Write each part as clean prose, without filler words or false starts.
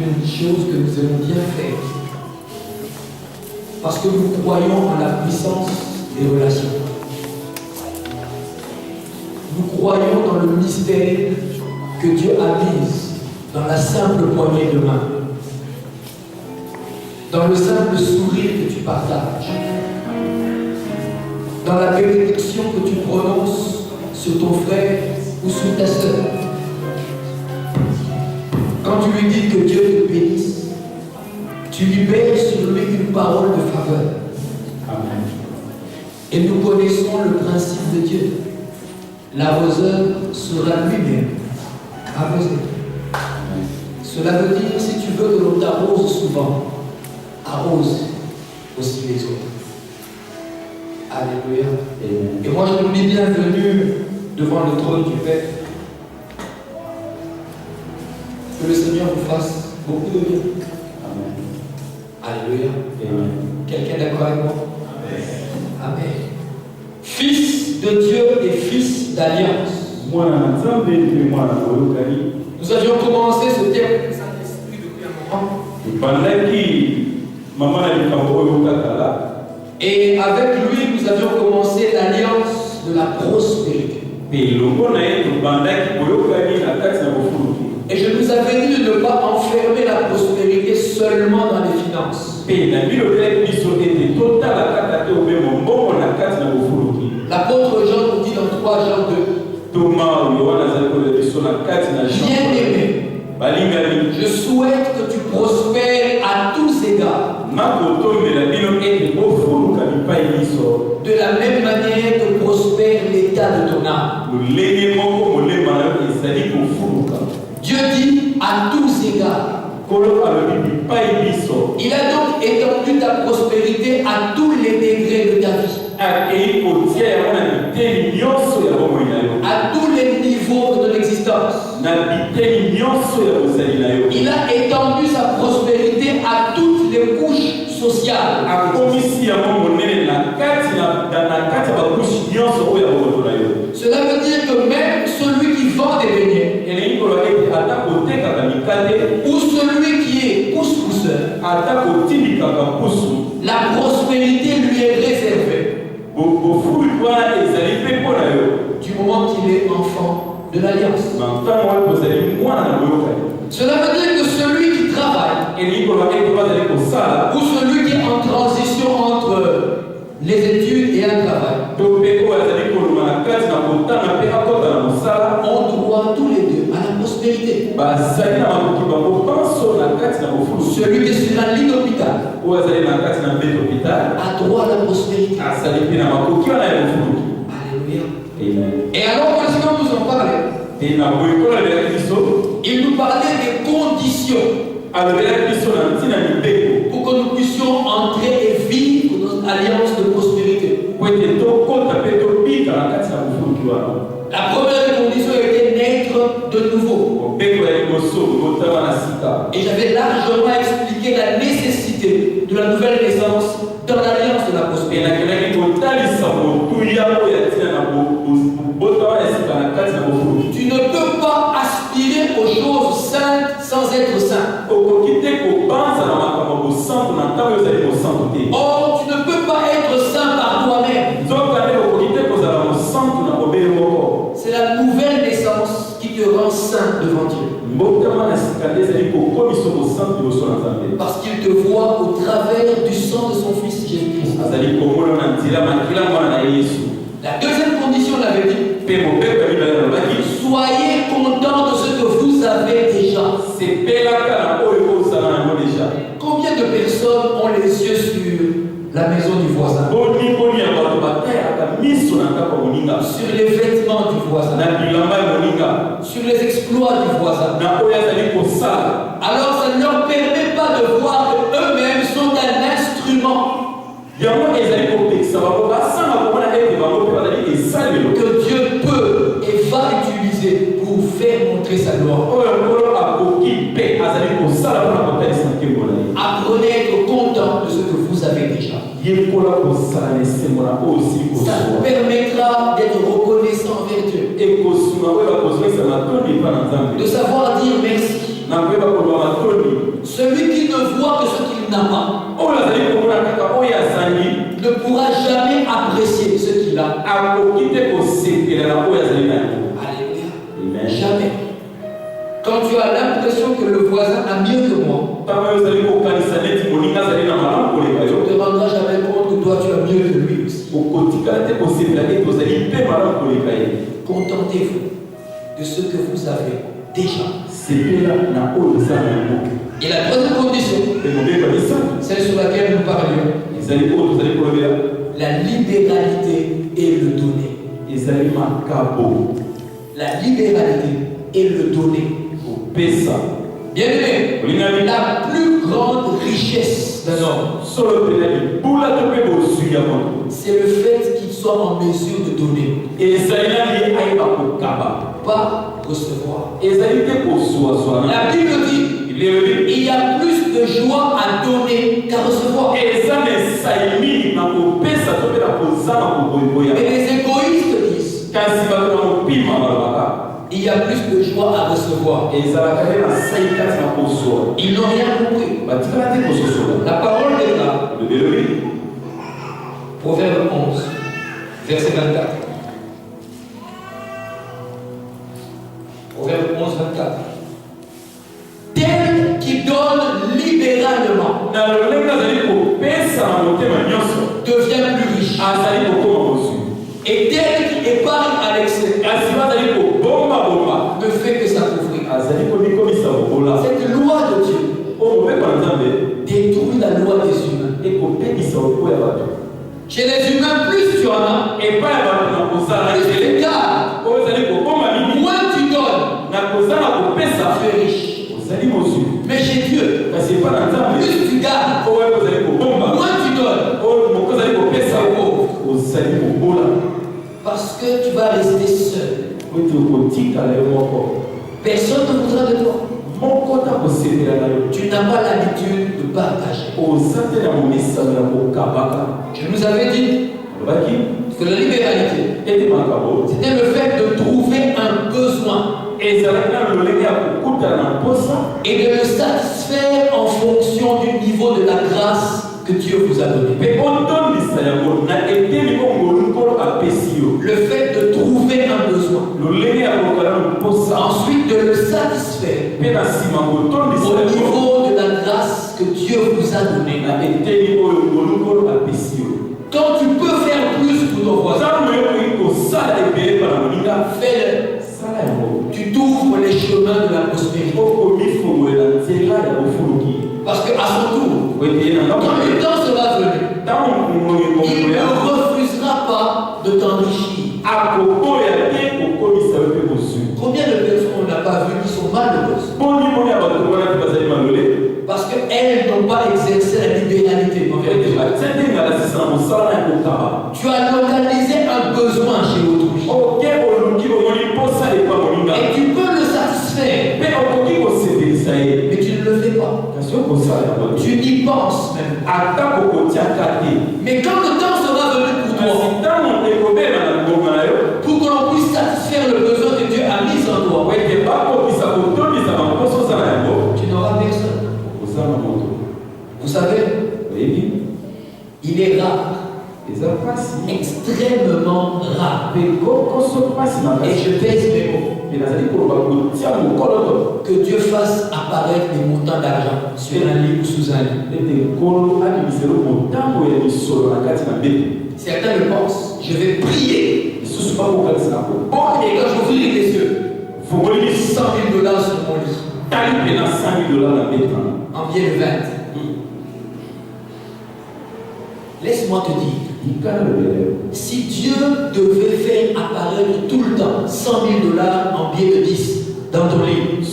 une chose que nous aimons bien faire. Parce que nous croyons en la puissance des relations. Nous croyons dans le mystère que Dieu a mis dans la simple poignée de main, dans le simple sourire que tu partages, dans la bénédiction que tu prononces sur ton frère ou sur ta sœur. Quand tu lui dis que Dieu te bénisse, tu libères sur lui une parole de faveur. Amen. Et nous connaissons le principe de Dieu. L'arroseur sera lui-même arrosé. Cela veut dire, si tu veux que l'on t'arrose souvent, arrose aussi les autres. Alléluia. Et moi je nous dis bienvenue devant le trône du Père. Que le Seigneur vous fasse beaucoup de bien. Amen. Alléluia. Amen. Quelqu'un est d'accord avec moi? Amen. Amen. Fils de Dieu et fils d'alliance. Nous avions commencé ce thème du Saint-Esprit depuis un moment. Et avec lui, nous avions commencé l'alliance de la prospérité. Et je nous avais dit de ne pas enfermer la prospérité seulement dans les finances. L'apôtre Jean nous dit dans 3 Jean 2. Bien-aimé, je souhaite que tu prospères à tous égards. De la même manière que prospère l'état de ton âme. Dieu dit à tous égards. Il a donc étendu ta prospérité à tous les degrés de ta vie. À tous les niveaux de ton existence. Il a étendu sa prospérité à toutes les couches sociales. Cela veut dire que même celui qui vend des beignets ou celui qui est pousse-pousseur, la prospérité lui est réservée du moment qu'il est enfant de l'Alliance. Cela veut dire que celui qui travaille ou celui qui est en transition entre les études et un travail ont droit tous les deux à la prospérité. Celui qui est sur la ligne d'hôpital a droit à la prospérité. Alléluia. Et alors, quand le Seigneur nous en parlait, il nous parlait des conditions pour que nous puissions entrer et vivre notre alliance de prospérité. La première condition était naître de nouveau. Et j'avais largement expliqué la nécessité de la nouvelle naissance dans l'alliance de la prospérité. Tu ne peux pas aspirer aux choses saintes sans être saint. Or, tu ne peux pas être saint par toi-même. C'est la nouvelle naissance qui te rend saint devant Dieu. Parce qu'il te voit au travers du sang de son Fils Jésus-Christ. La deuxième condition, on l'avait dit. Soyez contents de ce que vous avez déjà. Combien de personnes ont les yeux sur la maison du voisin? Sur les vêtements du voisin, sur les exploits du voisin. Alors ça ne leur permet pas de voir qu'eux-mêmes sont un instrument que Dieu peut et va utiliser pour faire montrer sa gloire. Apprenez à être content de ce que vous avez déjà. Ça permettra d'être reconnaissant envers Dieu. De savoir dire merci. Celui qui ne voit que ce qu'il n'a pas ne pourra jamais apprécier ce qu'il a. Alléluia. Amen. Jamais. Quand tu as l'impression que le voisin a mieux que moi, tu ne te rendras jamais compte que toi tu as mieux que lui aussi. Contentez-vous de ce que vous avez déjà. Et la troisième condition, celle sur laquelle nous parlions, la libéralité et le donner. La libéralité et le donner. Bien aimé, la plus grande richesse d'un homme, c'est le fait qu'il soit en mesure de donner, pas recevoir. La Bible dit, il y a plus de joie à donner qu'à recevoir. Mais les égoïstes disent, il y a plus de joie à recevoir. Ils n'ont rien compris. La parole est là. Proverbe 11, verset 24. Proverbe 11, 24. Tel qui donne libéralement devient plus riche. Et tel qui épargne à l'excès ne fait que s'appauvrir. Cette loi de Dieu détruit la loi des humains. Chez les humains, plus tu en as, plus tu gardes, moins tu donnes, tu es riche. Mais chez Dieu, plus tu gardes, moins tu donnes, tu es pauvre. Parce que tu vas rester seul. Personne ne voudra de toi. Tu n'as pas l'habitude de partager. Je nous avais dit que la libéralité, c'était le fait de trouver un besoin et de le satisfaire en fonction du niveau de la grâce que Dieu vous a donné. Le fait de trouver un besoin, ensuite de le satisfaire au niveau de la grâce que Dieu vous a donnée. Quand tu peux faire plus pour ton voisin, fais-le. Tu t'ouvres les chemins de la prospérité. Parce qu'à son tour, quand le temps sera venu, il ne refusera pas de t'enrichir. Combien de personnes on n'a pas vu qui sont malheureuses? Parce qu'elles n'ont pas exercé la libéralité. Tu as localisé un besoin chez autrui. Et tu peux le satisfaire. Mais tu ne le fais pas. Tu n'y penses même. Mais quand le temps sera venu pour toi, pour que l'on puisse satisfaire le besoin que Dieu a mis en toi, tu n'auras personne. Vous savez, il est rare, extrêmement rare, et je pèse mes mots, que Dieu fasse apparaître des montants d'argent sur un lit ou sous un lit. Certains le pensent, je vais prier. Et quand j'ouvrirai les yeux, 100 000 $ sur mon lit. En bien le 20. Laisse-moi te dire, si Dieu devait faire apparaître tout le temps 100 000 $ en billet de 10 dans ton lit, le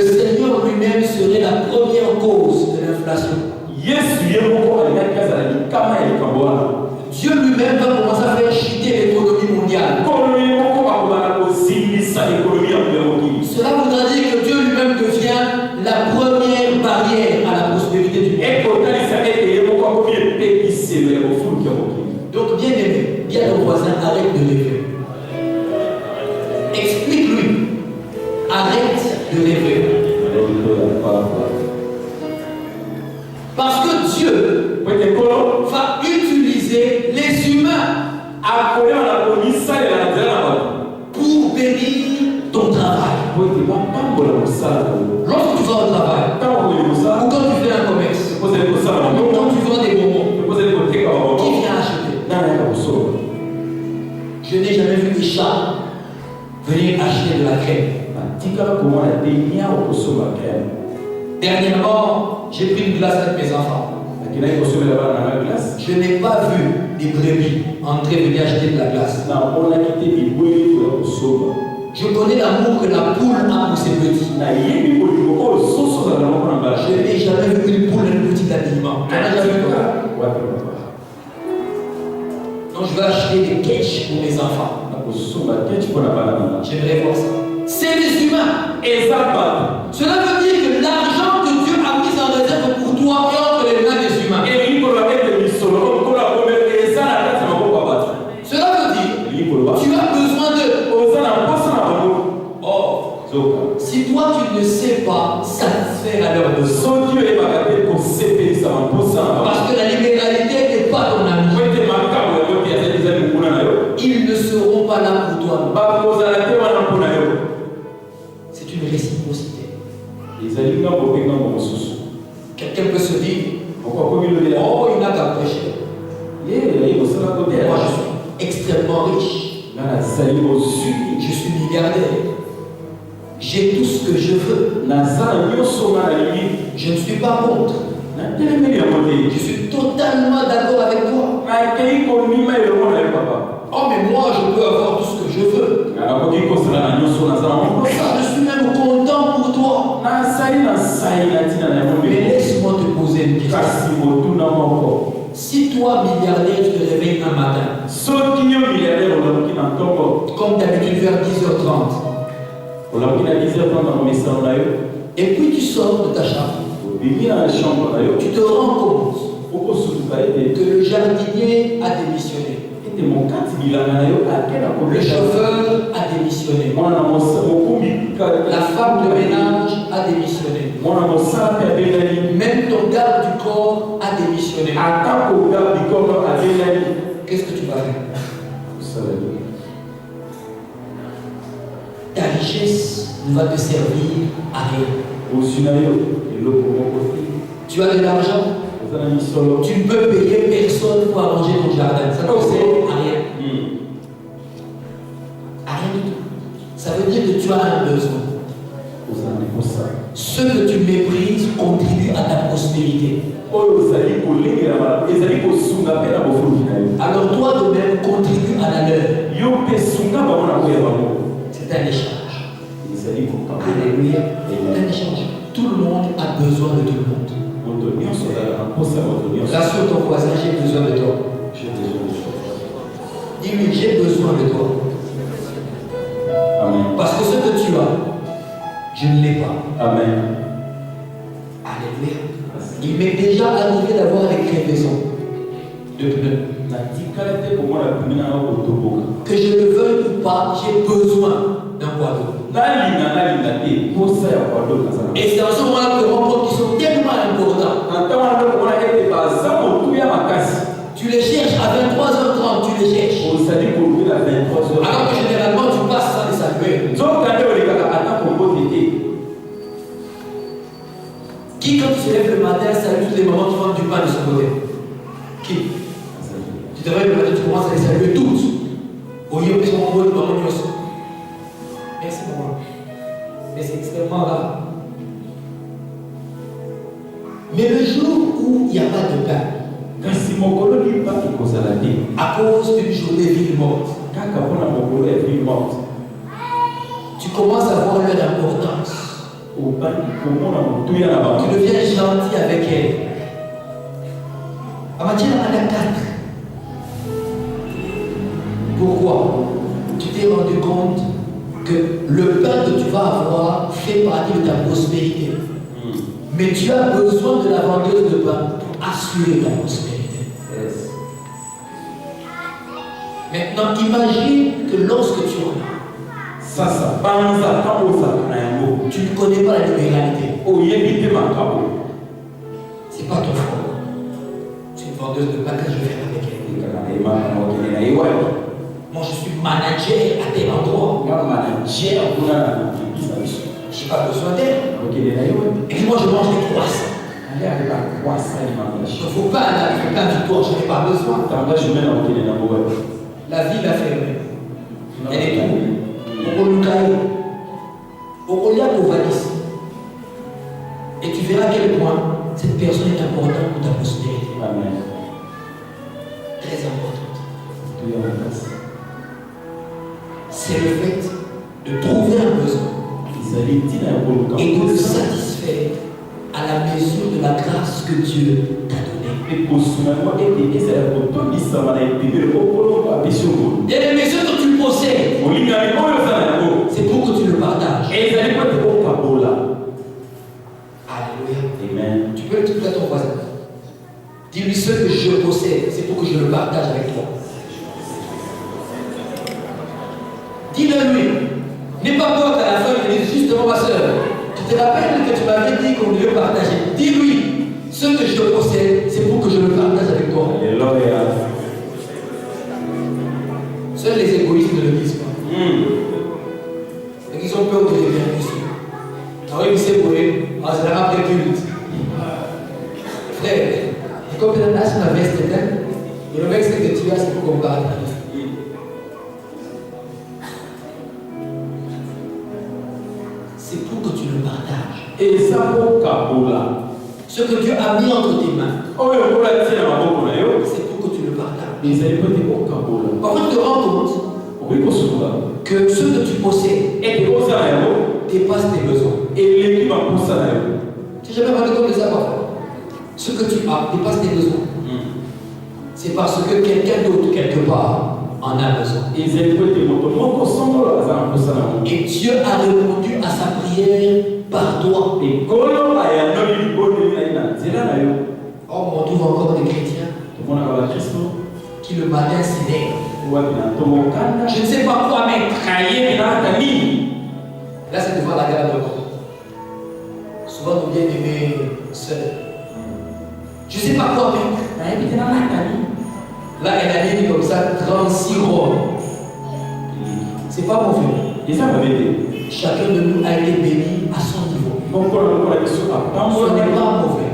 Seigneur lui-même serait la première cause de l'inflation. Dieu lui-même va commencer à faire chuter l'économie mondiale. Cela voudra dire que Dieu lui-même devient la première barrière à la prospérité du monde. Donc, bien aimé, dis à ton voisin, arrête de rêver. Explique-lui Arrête de rêver. Parce que Dieu va utiliser les humains pour bénir ton travail. Lorsque tu vas au travail, ou quand tu fais un commerce, ou quand tu vends des bonbons, qui vient acheter? Je n'ai jamais vu des chats venir acheter de la crème. Dernièrement, j'ai pris une glace avec mes enfants. Je n'ai pas vu des brebis entrer venir acheter de la glace. Je connais l'amour que la poule a pour ses petits. Je n'ai jamais vu une poule un petit habillement. Tu n'as jamais vu quoi? Donc je vais acheter des ketch pour mes enfants. J'aimerais voir ça. C'est les humains. Cela veut dire que l'argent que Dieu a mis en réserve pour toi est entre les mains des humains. Cela veut dire que tu as besoin de... Oh, si toi tu ne sais pas satisfaire à leurs besoins, parce que la libéralité n'est pas ton ami, ils ne seront pas là pour toi. C'est une réciprocité. Quelqu'un peut se dire, oh, il n'a qu'à prêcher. Moi, je suis extrêmement riche. Je suis milliardaire. J'ai tout ce que je veux. Je ne suis pas contre. Je suis totalement d'accord avec toi. Oh, mais moi, je peux avoir tout ce que je veux. Je suis même content pour toi. Mais laisse-moi te poser une question. Si toi, milliardaire, tu te réveilles un matin, comme d'habitude vers 10h30, et puis tu sors de ta chambre, tu te rends compte que le jardinier a démissionné, le chauffeur a démissionné, la femme de ménage a démissionné, même ton garde du corps a démissionné. Qu'est-ce que tu vas faire? Ta richesse ne va te servir à rien. Tu as de l'argent, tu ne peux payer personne pour arranger ton jardin. Ça ne sert à rien. À rien du tout. Ça veut dire que tu as un besoin. Ce que tu méprises contribue à ta prospérité. Alors toi de même contribue à la leur. C'est un échange. Alléluia. C'est un échange. Tout le monde a besoin de tout le monde. Rassure ton voisin, j'ai besoin de toi. Dis-lui, j'ai besoin de toi. Amen. Parce que ce que tu as, je ne l'ai pas. Amen. Alléluia. Il m'est déjà arrivé d'avoir des crevaisons de pneus. Que je le veuille ou pas, j'ai besoin d'un poids d'eau. Et c'est en ce moment-là que je rends compte qu'ils sont tellement importants. Tu les cherches à 23h30, tu les cherches. Alors que généralement tu passes sans les saluer. Qui, quand tu te lèves le matin, salue toutes les mamans qui vendent du pain de ce côté? Qui? Tu te réveilles le matin, tu commences à les saluer toutes. Au lieu de mon mot de maman. Merci maman. Mais c'est extrêmement rare. Mais le jour où il n'y a pas de pain, à cause d'une journée ville morte, tu commences à voir leur importance. Tu deviens gentil avec elle. À matière à la 4. Pourquoi? Tu t'es rendu compte que le pain que tu vas avoir fait partie de ta prospérité. Mais tu as besoin de la vendeuse de pain pour assurer ta prospérité. Yes. Maintenant, imagine que lorsque tu en as, Tu ne connais pas la libéralité. C'est pas ton frère. C'est une vendeuse de pain que je vais faire avec elle. Moi, je suis manager à tel endroit. J'ai pas besoin d'elle. Et puis moi, je mange des croissants. Il ne faut pas un africain victoire, je n'ai pas besoin. La vie l'a fait. Elle est trouble. Et tu verras à quel point cette personne est importante pour ta prospérité. Amen. Très importante. C'est le fait de trouver un besoin et de le satisfaire à la mesure de la grâce que Dieu t'a donnée. Et les mesures que tu possèdes, c'est pour que tu le partages. Alléluia. Amen. Tu peux le dire à ton voisin. Dis-lui ce que je possède, c'est pour que je le partage avec toi. Dis-le lui. N'aie pas peur qu'à la fin, il dise justement ma soeur. Tu te rappelles que tu m'avais dit qu'on devait partager. Dis-lui, ce que je possède, c'est pour que je le partage avec toi. Alléluia. Seuls les égoïstes ne le disent pas. Et ils ont peur de les faire ici. Alors ils disent pour eux, c'est la rap de culte. Frère, comme tu as ma veste, le mec c'est que tu as, c'est pour qu'on partage. C'est pour que tu le partages. Et ça pour Kabola. Ce que Dieu a mis entre tes mains, c'est pour que tu le partages. Parfois tu te rends compte que ce que tu possèdes dépasse tes besoins. Tu n'as jamais rendu compte de ça parfois. Ce que tu as dépasse tes besoins. C'est parce que quelqu'un d'autre, quelque part, en a besoin. Et Dieu a répondu à sa prière par toi. Or, on trouve encore des chrétiens qui le matin s'énervent. Je ne sais pas quoi mettre. Là, c'est devant la garde de mort. Souvent, nos bien-aimés seuls. Je ne sais pas quoi mettre. Là, elle a dit comme ça 36 robes. C'est pas mauvais. Chacun de nous a été béni à son niveau. Ce n'est pas mauvais.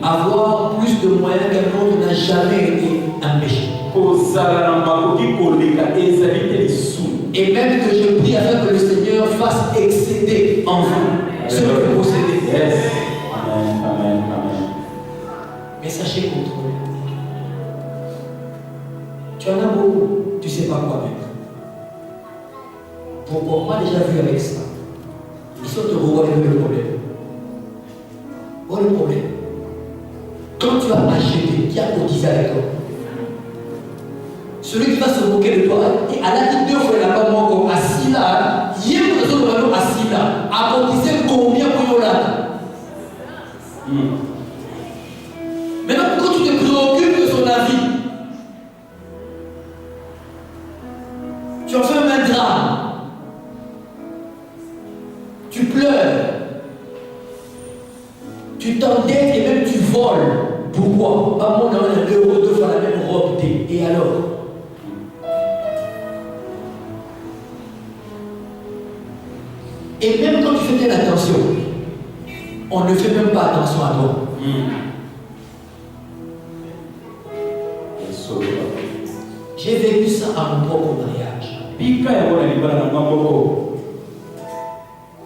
Avoir plus de moyens qu'un autre n'a jamais été un péché. Et même que je prie afin que le Seigneur fasse excéder en vous ce que vous possédez. Yes. Amen, amen, amen. Mais sachez contrôler. Tu en as beaucoup, tu ne sais pas quoi mettre. Pourquoi? On m'a déjà vu avec ça. Ils sont heureux avec le problème. Voilà le problème. Quand tu as acheté, qui a cotisé avec toi? Celui qui va se moquer de toi, et à la vie 2 fois, il n'a pas moins comme assis là. Hier, nous sommes vraiment assis là. A cotisé combien pour là? Maintenant, pourquoi tu te préoccupes de son avis? Tu en fais un drame. Tu pleures. Tu t'endettes et même tu voles. Pourquoi? Pas moi, on a 1 euro, 2 fois la même robe. Et alors? Et même quand tu fais attention, on ne fait même pas attention à toi. J'ai vécu ça à mon propre mariage.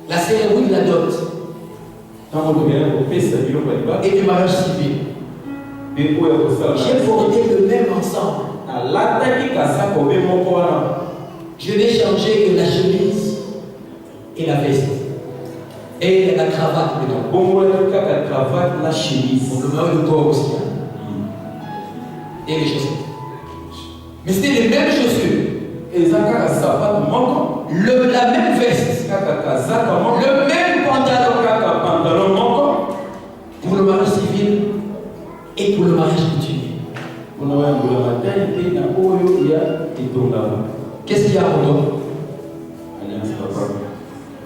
La cérémonie de la dot et du mariage civil. J'ai porté le même ensemble. Je n'ai changé que la chemise et la veste. Et la cravate dedans. La chemise. On le met le corps aussi. Et les chaussettes. Mais c'était les mêmes chaussures. La même veste. Le même pantalon. Pour le mariage civil et pour le mariage coutumier. Qu'est-ce qu'il y a pour toi?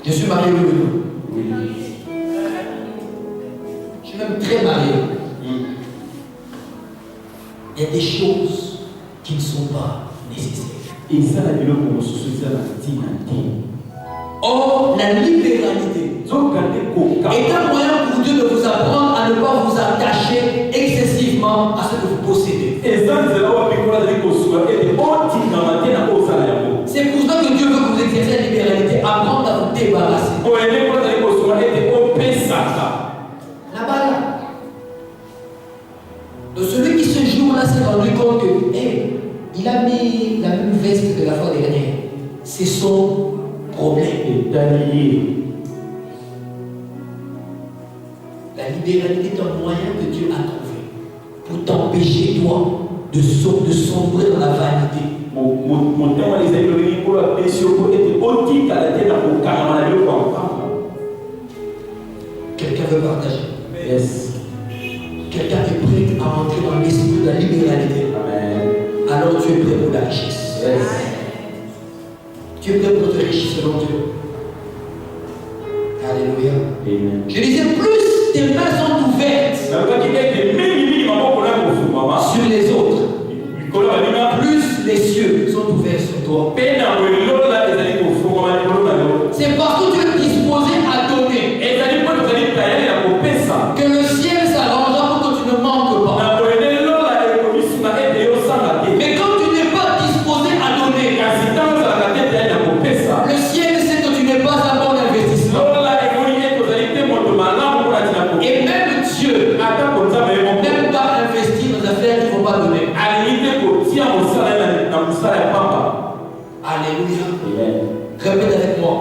Je suis marié, oui ou non? Oui. Je suis même très marié. Il y a des choses qui ne sont pas nécessaires. Et ça, la vie, or, la libéralité est un moyen pour Dieu de vous apprendre à ne pas vous attacher excessivement à ce que vous possédez. C'est pour ça que Dieu veut que vous exerciez la libéralité, apprendre à vous débarrasser. Là-bas, là. Donc celui qui ce jour-là s'est rendu compte que il a mis la même veste que la fois dernière. C'est son problème. La libéralité est un moyen que Dieu a trouvé pour t'empêcher, toi, de sombrer dans la vanité. Quelqu'un veut partager? Yes. Quelqu'un est prêt à entrer dans l'esprit de la libéralité. Amen. Alors tu es prêt pour la richesse. Yes. Tu es prêt pour te richer selon Dieu. Alléluia. Amen. Je disais, plus tes mains sont ouvertes sur les autres, plus les cieux sont ouverts sur toi. C'est parce que tu es disposé à donner que le ciel s'arrangera pour que tu ne manques pas. Mais quand tu n'es pas disposé à donner, le ciel sait que tu n'es pas un bon investissement. Et même Dieu n'aime pas investir dans des affaires qu'il ne faut pas donner. Alléluia. Répète avec moi.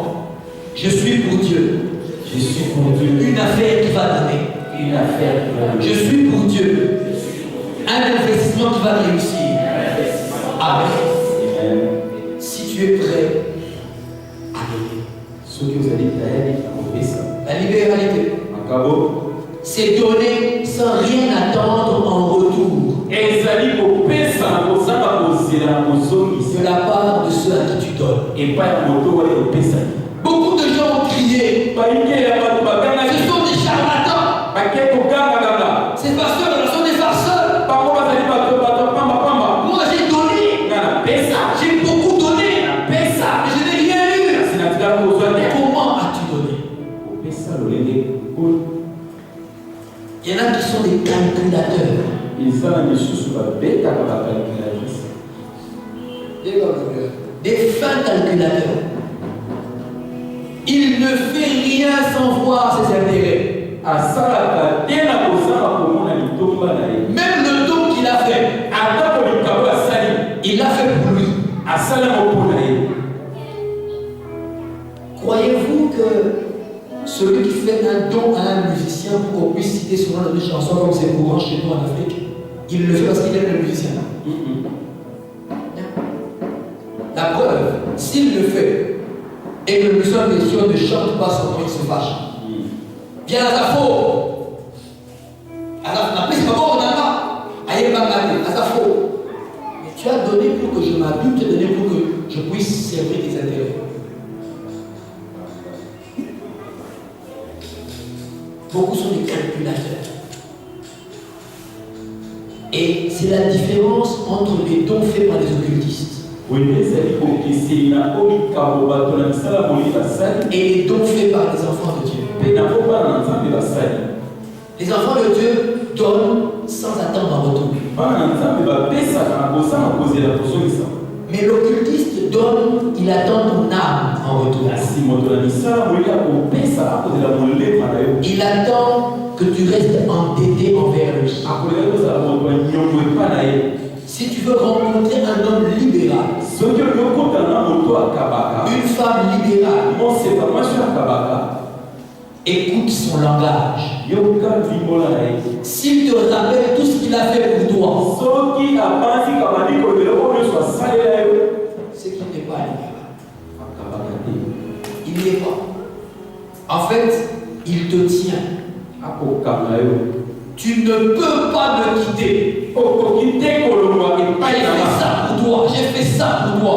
Je suis pour Dieu. Je suis pour Dieu. Une affaire qui va donner. Une affaire qui va donner. Je suis pour Dieu. Un investissement qui va réussir. Amen. Amen. Si tu es prêt à donner. Ce que vous allez faire, la libéralité. C'est donner sans rien attendre en retour. De la part de ceux à qui tu donnes. Beaucoup de gens ont crié. Ce sont des charlatans. Ces pasteurs sont des farceurs. Moi j'ai donné. J'ai beaucoup donné. Mais je n'ai rien eu. Comment as-tu donné? Il y en a qui sont des calculateurs. Des fins calculateurs. Il ne fait rien sans voir ses intérêts. Même le don qu'il a fait, il l'a fait pour lui. Croyez-vous que celui qui fait un don à un musicien pour qu'on puisse citer souvent dans une chanson comme c'est courant chez nous en Afrique, il le fait parce qu'il aime le musicien? La preuve, s'il le fait et que le musicien en question ne chante pas son nom, il se fâche. Bien à sa faute. Alors, la prise, c'est pas bon, on n'a pas. Aïe, à sa faute. Mais tu as donné pour que je m'habite, tu as donné pour que je puisse servir tes intérêts. Beaucoup sont des calculateurs. Et c'est la différence entre les dons faits par les occultistes et les dons faits par les enfants de Dieu. Les enfants de Dieu donnent sans attendre en retour. Mais l'occultiste donne, il attend ton âme en retour. Il attend que tu restes endetté envers lui. Si tu veux rencontrer un homme libéral, une femme libérale, écoute son langage. S'il te rappelle tout ce qu'il a fait pour toi, c'est qu'il n'est pas libéral. Il n'est pas. En fait, il te tient. Tu ne peux pas me quitter. J'ai fait ça pour toi. J'ai fait ça pour toi.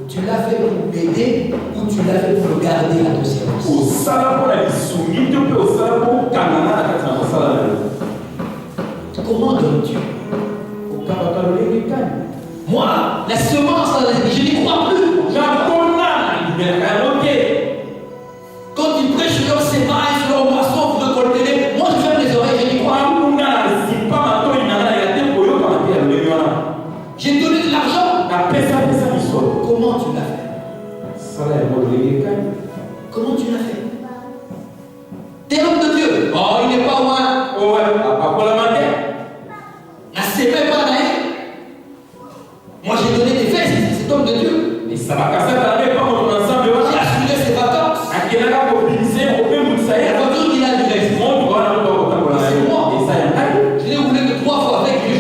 Tu l'as fait pour m'aider. ou tu l'as fait pour le garder à ton service? Comment donnes-tu? Moi, la semence, je n'y crois plus. Quand ils prêchent sur leur sémaille, sur leur moisson, vous récoltez, moi je ferme les oreilles, je n'y crois pas. J'ai donné de l'argent. Comment tu l'as fait? Comment tu l'as fait? T'es l'homme de Dieu. Oh, il n'est pas loin. La sémaille pas là. Moi j'ai donné des fesses, cet homme de Dieu. J'ai assuré ses vacances. La voiture qu'il a du reste. C'est moi. Je l'ai roulé que 3 fois avec lui.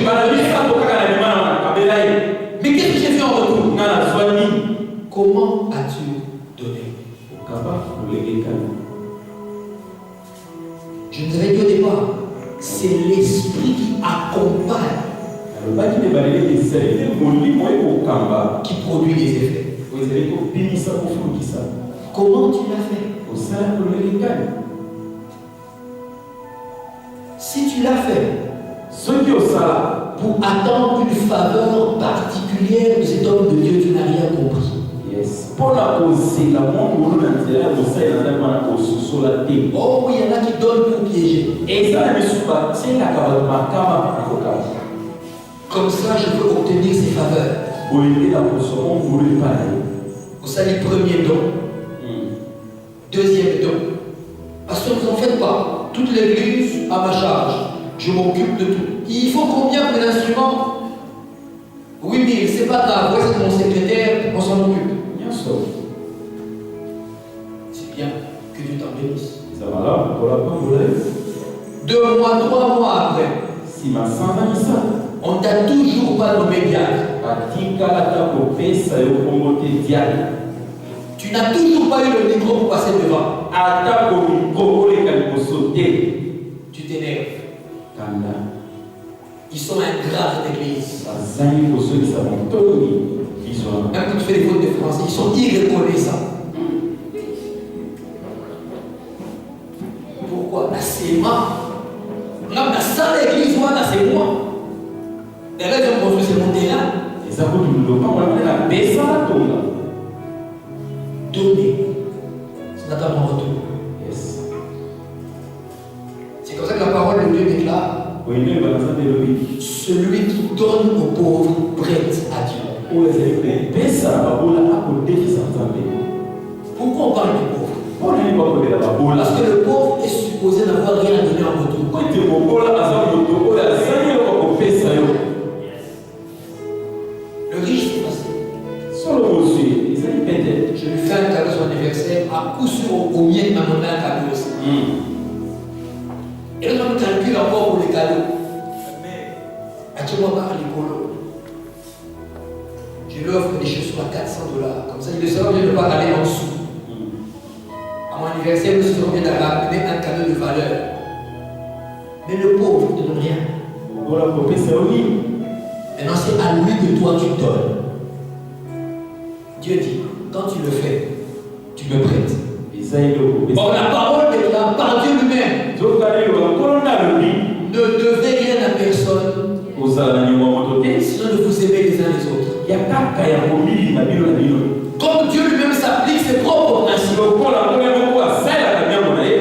Mais qu'est-ce que j'ai fait en retour? Comment as-tu donné? Je nous avais dit au départ, c'est l'esprit qui accompagne, qui produit les effets. Comment tu l'as fait? Si tu l'as fait pour attendre une faveur particulière de cet homme de Dieu, tu n'as rien compris. Oh oui, il y en a qui donnent pour piéger. Comme ça, je peux obtenir ces faveurs. Vous savez, premier don. Deuxième don. Parce que vous n'en faites pas. Toute l'église à ma charge. Je m'occupe de tout. Il faut combien pour l'instrument? 8 000, c'est pas grave. Moi, c'est mon secrétaire, on s'en occupe. C'est bien que Dieu t'en bénisse. 2 mois, 3 mois après, on t'a toujours pas nommé diacre. Tu n'as toujours pas eu le micro pour passer devant. Tu t'énerves. Ils sont ingrats cette église. Même quand tu fais des fautes de français, ils sont irreconnaissants. Pourquoi? C'est moi. Non, dans ça, l'église, moi, c'est moi. D'ailleurs, ils ont construit ce monté-là. Donner. C'est notre en retour. C'est comme ça que la parole de Dieu déclare. Celui qui donne aux pauvres prête à Dieu. Pourquoi on parle du pauvre? Parce que le pauvre est supposé n'avoir rien à donner en retour. Le riche, c'est facile. Je lui fais un cadeau sur son anniversaire, à coup sûr au mien, il m'a demandé un cadeau aussi. Et là, on calcule encore pour les cadeaux. Actuellement, par les polos. Je lui offre des chaussures à $400. Comme ça, il le saura, je ne vais pas aller en dessous. À mon anniversaire, nous serons bien d'amener un cadeau de valeur. Mais le pauvre ne donne rien. Maintenant, c'est à lui que toi tu donnes. Dieu dit, quand tu le fais, tu me prêtes. Or, la parole déclare par Dieu lui-même. Ne devez rien à personne, sinon de vous aimer les uns les autres. Comme Dieu lui-même s'applique ses propres principes,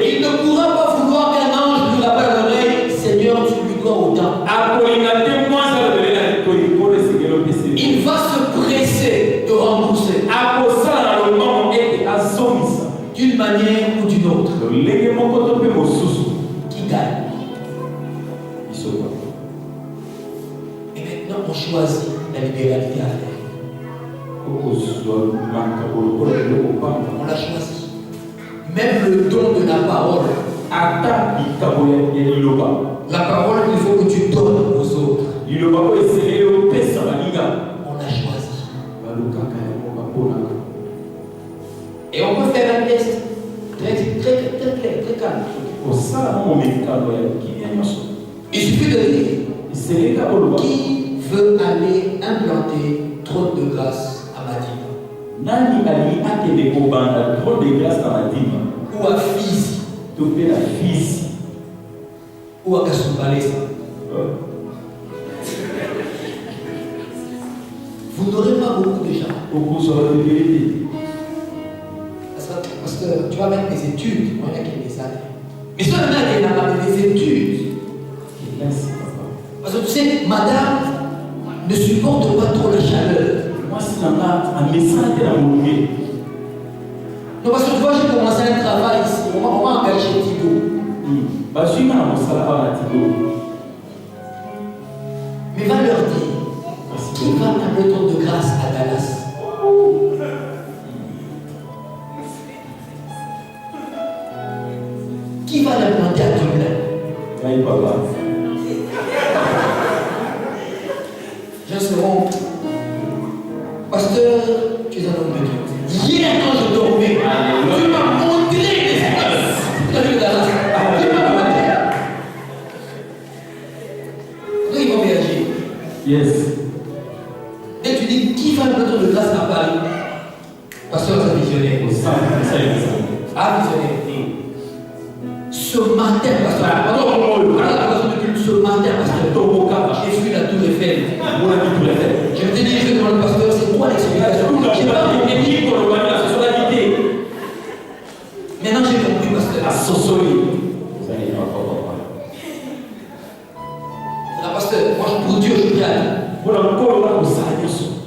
il ne pourra pas vouloir qu'un ange lui rappelle à l'oreille, Seigneur, tu lui dois autant. Il va se presser de rembourser d'une manière ou d'une autre. Qui gagne? Et maintenant, on choisit la libéralité à faire. On l'a choisi. Même le don de la parole. La parole, il faut que tu donnes aux autres. On l'a choisi. Et on peut faire un test très clair, très calme. Il suffit de dire qui veut aller implanter trône de grâce à Madiba. Nani ali akende kobanda trop de grâce dans la dîme. Ou à Fizi. Topé la Fizi. Ou à Kasumbalesa. Vous n'aurez pas beaucoup de gens. Beaucoup sur la vérité. Parce que tu vas mettre des études. On a qui les années. Mais ça, on a des études. Merci, papa. Parce que tu sais, madame ne supporte pas trop la chaleur. Moi, c'est un message de la moulée. Non, parce que tu vois, j'ai commencé un travail ici. On m'a engagé Thibaut. Je suis dans mon salaire à Thibaut. Mais va leur dire qui va un le temps de grâce à Dallas. Qui va l'implanter à Dublin? Oui, papa. Je serai pasteur, tu es un homme de Dieu. Hier, quand je dormais, tu m'as montré les choses. Tu as vu Dallas? Tu m'as montré. Pourquoi ils vont réagir? Yes. Et tu dis, qui va le temps de grâce à Paris? Pasteur, c'est visionnaire. Ah, visionnaire. Ce matin, pasteur, ce matin, pasteur, j'ai vu la tour Eiffel. Je me dis, je demande au pasteur, c'est quoi l'explication? J'ai pas compris pour la vérité. Maintenant, j'ai compris, pasteur. À Sosoli. La pasteur, moi, pour Dieu, je peux aller.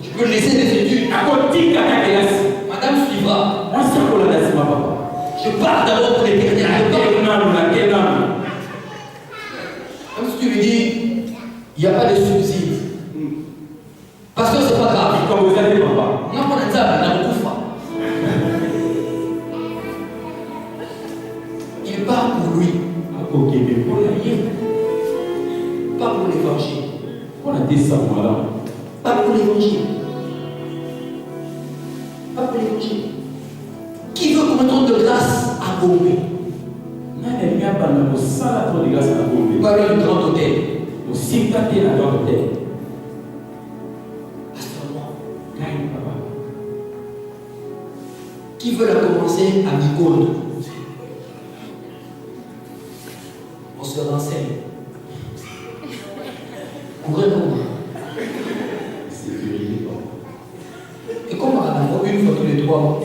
Je peux laisser des études. Madame suivra. Je pars d'abord pour l'éternité. Comme si tu lui dis, il n'y a pas de subside. Parce que c'est pas grave. Comme vous allez, papa. Non, on a ça, on a beaucoup froid. Il part pour lui. Pas pour l'évangile. Pas pour l'évangile. Pas pour l'évangile. Qui veut qu'on entende de grâce à Gombe? Pas le grand hôtel. Qui veut la commencer à Migold? On se renseigne. Courez pour moi. Et comme on a une fois tous les 3 mois,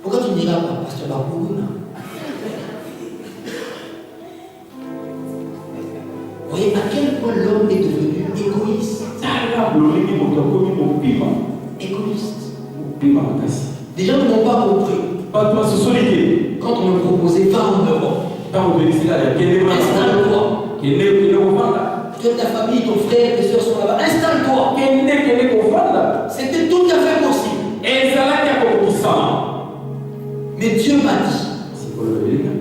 pourquoi tu ne diras pas, pasteur Babouna? Vous voyez à quel point l'homme est devenu égoïste. Égoïste. Des gens ne m'ont pas compris. Quand on me proposait 20 en Europe, installe-toi. Tu as ta famille, ton frère, tes soeurs sont là-bas. Installe-toi. C'était tout à fait possible. Mais Dieu m'a dit,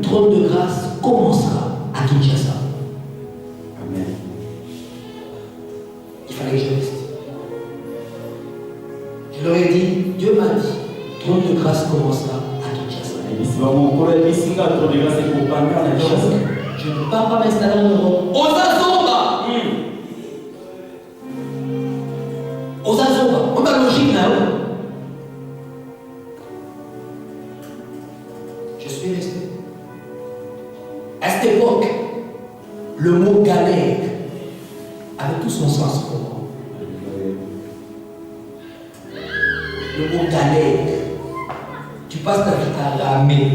trône de grâce commencera à Kinshasa. Amen. Il fallait que je reste. Je leur ai dit, Dieu m'a dit, trône de grâce commencera à Kinshasa. Je ne peux pas m'installer en Europe. Aux Azomba! Aux Azomba. On a logique là. Je suis resté. À cette époque, le mot galère avait tout son sens pour moi. Le mot galère, tu passes ta vie à ramer.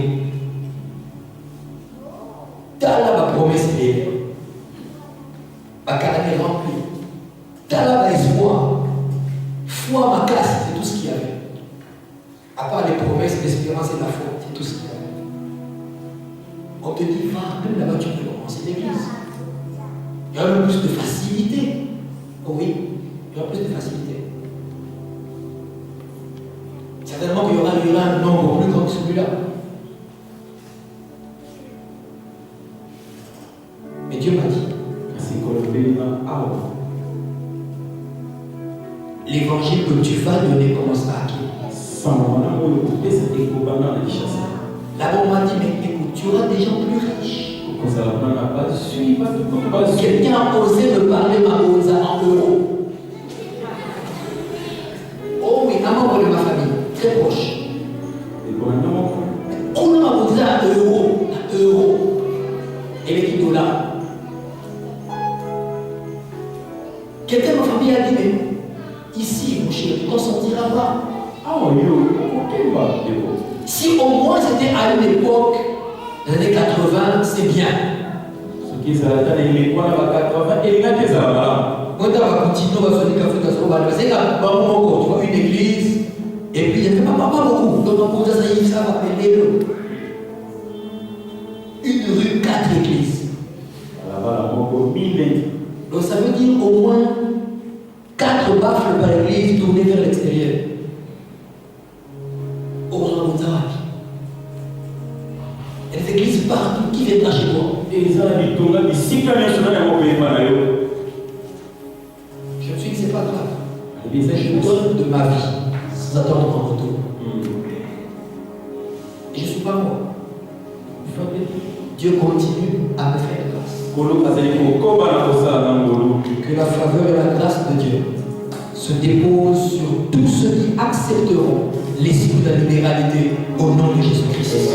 Tu as là ma promesse est ma carrière est remplie. Tu as là ma espoir. Foi, ma classe, c'est tout ce qu'il y avait. À part les promesses, l'espérance et la foi, c'est tout ce qu'il y avait. On te dit, va, même là-bas, tu peux commencer l'église. Il y a un peu plus de facilité. Oh oui, il y aura plus de facilité. Certainement qu'il y aura un nombre plus grand que celui-là. Mais Dieu m'a dit, l'évangile que tu vas donner commencera à qui? Là-bas, on m'a dit, mais écoute, tu auras des gens plus riches. Quelqu'un a osé me parler ma Gonza en euros. lui a dit, mais ici, mon chéri, tu consentiras pas. Si au moins c'était à une époque, les années 80, c'est bien. Quand on va continuer, on va faire des cafés, tu vois, une église, et puis il n'y a pas beaucoup. Donc ça va appeler une rue, 4 églises. Donc ça veut dire au moins 4 baffles par église tournées vers l'extérieur. Au moins les églises partout, qui viendra chez toi? Je me suis dit, c'est pas grave. Je donne de ma vie sans attendre mon retour. Et je ne suis pas mort. Dieu continue à me faire grâce. Que la faveur et la grâce de Dieu se déposent sur tous ceux qui accepteront l'esprit de la libéralité au nom de Jésus-Christ.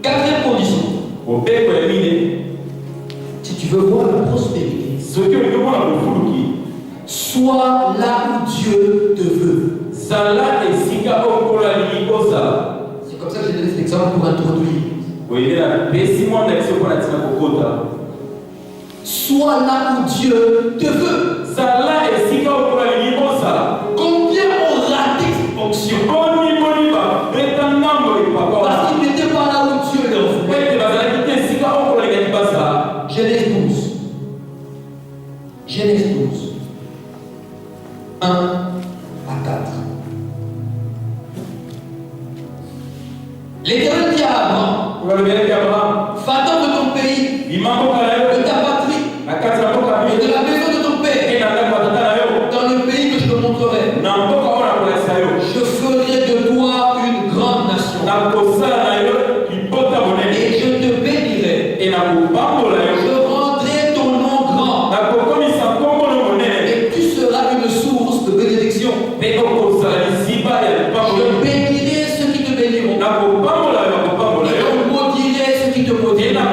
Quatrième condition. Si tu veux voir la prospérité, sois là où Dieu te veut. C'est comme ça que j'ai donné cet exemple pour introduire. Sois là où Dieu te veut. Combien ont raté cette fonction? Parce qu'ils n'étaient pas là où Dieu leur voulait. Genèse 12. Genèse 12. 1 à 4. L'Éternel dit à Abraham, va-t'en de ton pays, de ta patrie, et de la maison de ton père, dans le pays que je te montrerai. Je ferai de toi une grande nation. Et je te bénirai. Je rendrai ton nom grand. Et tu seras une source de bénédiction. Je bénirai ceux qui te béniront. Et je maudirai ceux qui te maudiront.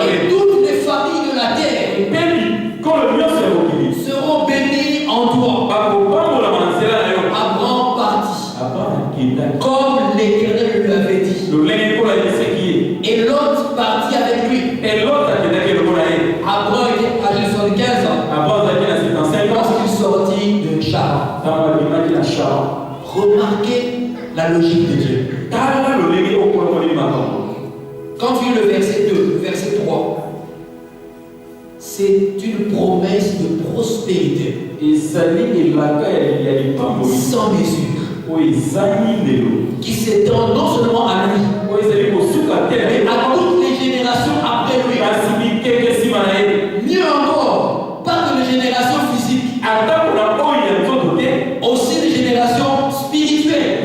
Et toutes les familles de la terre seront bénies en toi. Abraham partit, comme l'Éternel lui avait dit. Et Lot partit avec lui. Abraham était âgé de 75 ans. Lorsqu'il sortit de Charan. Remarquez la logique de Dieu. Quand tu lis le verset 2, le verset 3, c'est une promesse de prospérité sans mesure, qui s'étend non seulement à lui, mais à toutes les générations après lui. Mieux encore, pas que les générations physiques, aussi les générations spirituelles.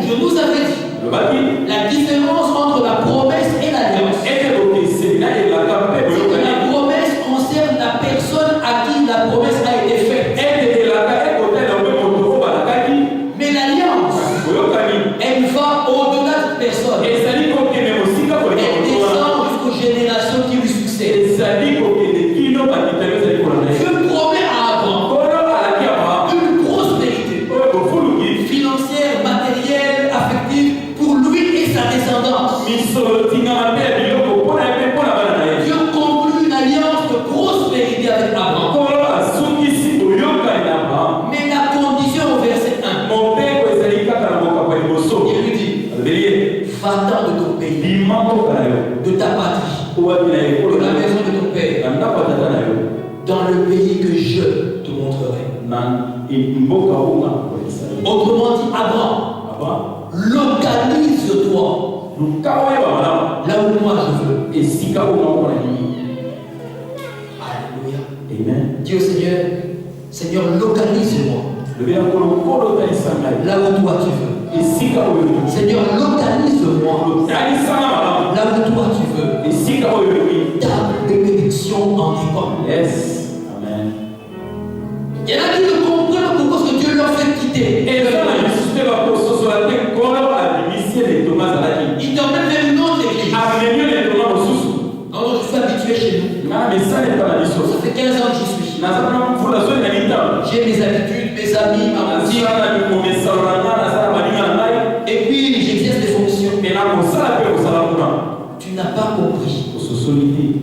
Je vous avais dit la différence entre la promesse et l'alliance. C'est que la promesse concerne la personne à qui la promesse a été faite. Mais l'alliance, elle va au-delà de personne. Elle descend jusqu'aux générations qui lui succèdent. Je promets à Abraham une prospérité financière, matérielle, affective pour lui et sa descendance. Dieu conclut une alliance de prospérité avec Abraham. Mais la condition au verset 1, il lui dit, va-t'en de ton pays, de ta patrie, de la maison de ton père, dans le pays que je te montrerai. Autrement dit, Abraham, localise-toi là où moi je veux. Alléluia. Amen. Dis au Seigneur, Seigneur, localise-moi là où toi tu veux. Seigneur, localise-moi là où toi tu veux. Ta bénédiction en dépend. Yes. Amen. Il y en a qui ne comprennent pourquoi ce que Dieu leur fait quitter. Ils t'emmènent vers une autre église. Ça fait 15 ans que j'y suis. J'ai mes habitudes, mes amis, ma routine. Et puis j'exerce des fonctions. Tu n'as pas compris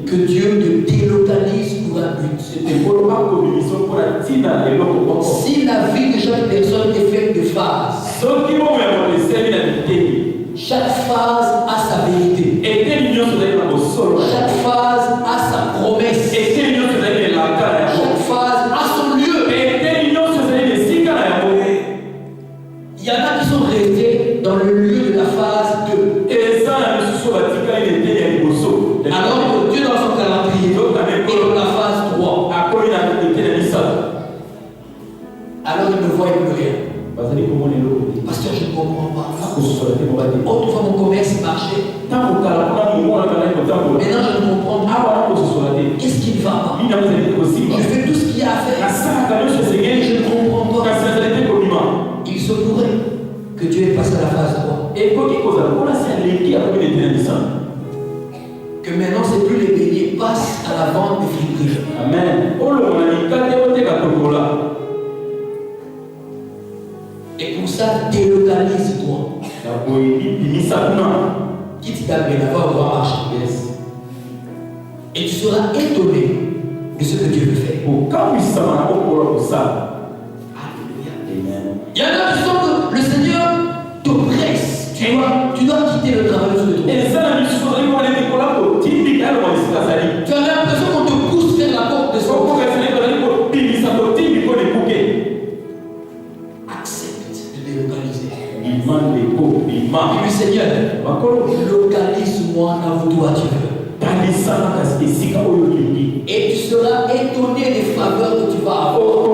que Dieu te délocalise pour un but. Si la vie de chaque personne est faite de phases, chaque phase a sa vérité. Chaque phase a sa promesse. Chaque phase a son lieu. Il y en a qui sont restés dans le lieu de la phase 2. Alors que Dieu dans son calendrier est dans la phase 3. Alors il ne voit plus rien. Pasteur, je ne comprends pas. Autrefois mon commerce marchait. Maintenant je ne comprends pas. Qu'est-ce qui ne va pas? Je fais tout ce qu'il y a à faire. Je ne comprends pas. Il se pourrait que Dieu est passé à la phase 3. Que maintenant c'est plus les béliers passent à la vente des friperies. Amen. Et pour ça, délocalise-toi. Quitte d'Abel, va au grand marché. Et tu seras étonné de ce que Dieu veut faire. Alléluia. Il y en a qui sentent que le Seigneur te presse. Tu dois quitter le travail sur le trône. Tu as l'impression qu'on te pousse vers la porte de son corps. Accepte de délocaliser. Dis Seigneur, localise-moi là où toi tu veux. Et tu seras étonné des faveurs que tu vas avoir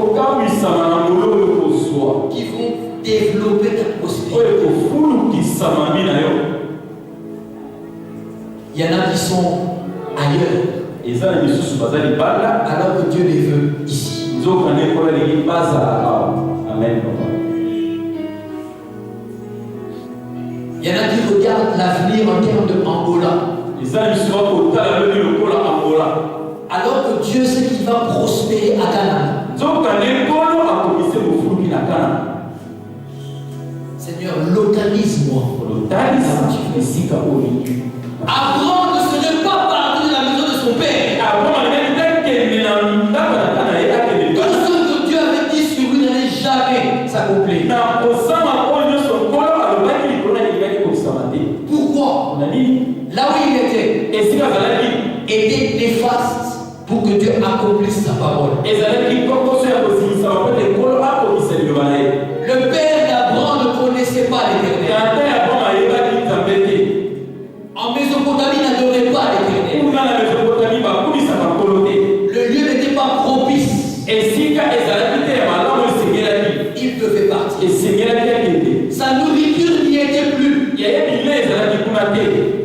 qui vont développer ta prospérité. Il y en a qui sont ailleurs alors que Dieu les veut ici. Amen. Il y en a qui regardent l'avenir en termes de Angola. Alors que Dieu sait qu'il va prospérer à Canaan. Seigneur, localise-moi. Abraham ne serait pas parti de la maison de son père. Tout ce que Dieu avait dit sur lui n'allait jamais s'accomplir. Pourquoi? Là où il était néfaste pour que Dieu accomplisse sa parole. Le père d'Abraham ne connaissait pas l'Éternel. En Mésopotamie, n'adorait pas l'Éternel. Le lieu n'était pas propice. Il devait partir. Sa nourriture n'y était plus.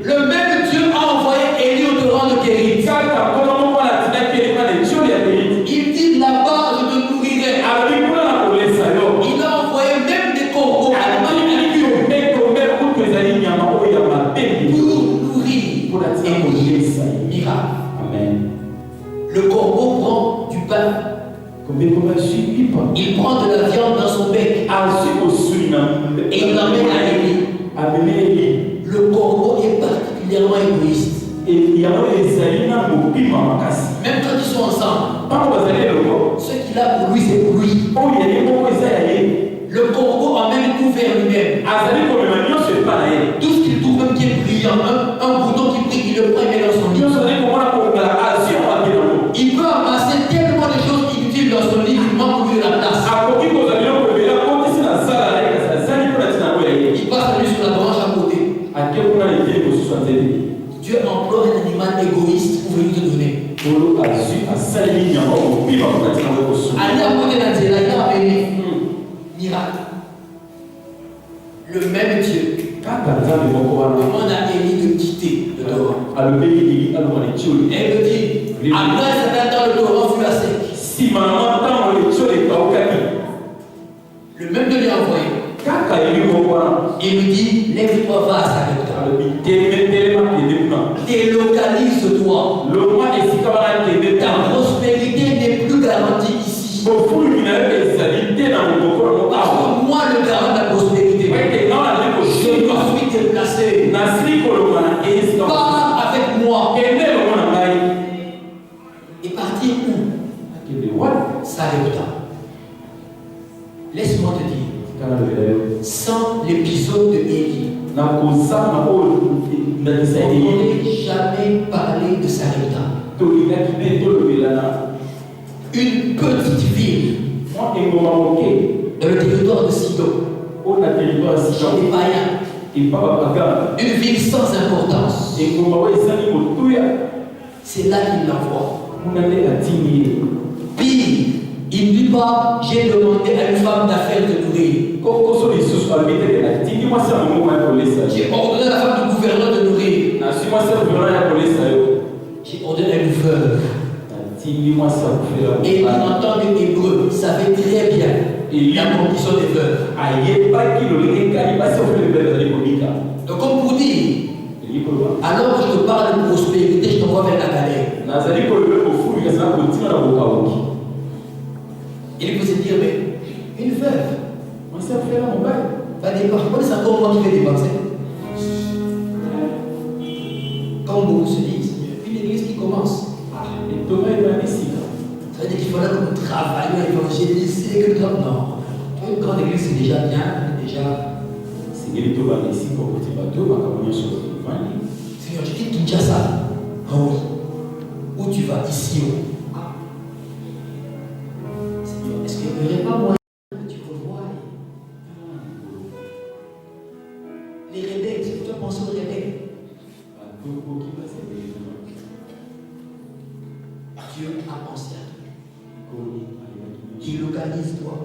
Le même Dieu a envoyé Élie au torrent de Kérit. Il dit là-bas, je te nourrirai. Il a envoyé même des corbeaux pour nourrir et miracle. Amen. Le corbeau prend du pain. Il prend de la viande dans son bec et il l'emmène à Élie. Le corbeau est particulièrement égoïste. Même quand ils sont ensemble, ce qu'il a pour lui, c'est pour lui. Le corbeau emmène tout vers lui-même. Tout ce qu'il trouve, même qui est brillant, un bouton qui brille, il le prend et met dans son lit. Il peut amasser tellement de choses inutiles dans son lit qu'il manque lui de la place. Il passe la nuit sur la branche à côté. Dieu emploie un animal égoïste pour venir te donner. Allez à côté d'Anzela, il a amené miracle. Le même Dieu demande à Élie de quitter le torrent. Elle me dit, après un certain temps, le torrent fut à sec. Le même Dieu lui a envoyé. Il lui dit, lève-toi, va à Sarepta. Délocalise-toi. Ta prospérité n'est plus garantie ici. Parce que moi, le garant de la prospérité, je me suis déplacé. Pars avec moi. Et partir où? Sarepta. Laisse-moi te dire, sans l'épisode de Élie, on n'aurait jamais parlé de Sarepta. Une petite ville dans le territoire de Sidon, dans les païens. Une ville sans importance. C'est là qu'il l'envoie. Pire, il ne dit pas j'ai demandé à une femme d'affaires de nourrir. J'ai ordonné à la femme du gouverneur de nourrir. J'ai ordonné à une veuve. Et il entend l'hébreu, savait très bien la condition des veuves. Donc comme pour dire, alors que je te parle de prospérité, je t'envoie vers la galère. Il peut se dire, mais une veuve, va dépenser. C'est encore moi qui vais dépenser. Comme beaucoup se disent, une église qui commence. Ça veut dire qu'il faudra que nous travaillions à évangéliser, que nous non. Une grande église, c'est déjà bien, déjà. Seigneur, je dis Kinshasa. Ah oui. Où tu vas? Ici. Seigneur, est-ce qu'il n'y aurait pas moyen que tu revoies les rebelles? Est-ce que tu as pensé aux rebelles? Dieu a pensé à toi. Délocalise-toi.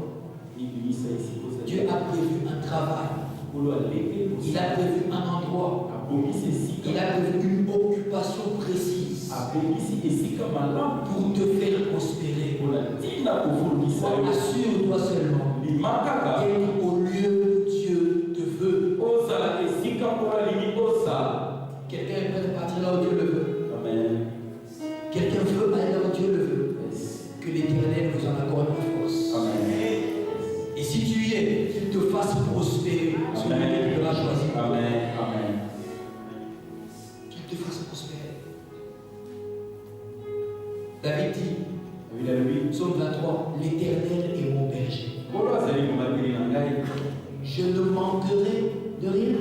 Dieu a prévu un travail. Il a prévu un endroit. Il a prévu une occupation précise pour te faire prospérer. Assure-toi seulement d'être au lieu où Dieu te veut. Quelqu'un est prêt à partir là où Dieu le veut. Amen. Quelqu'un veut aller là où Dieu le veut. Que l'Éternel vous en accorde la force. Amen. Et si tu y es, qu'il te fasse prospérer. Celui qui te l'a choisi. Amen. Amen. Qu'il te fasse prospérer. David dit, psaume 23, l'Éternel est mon berger. Je ne manquerai de rien.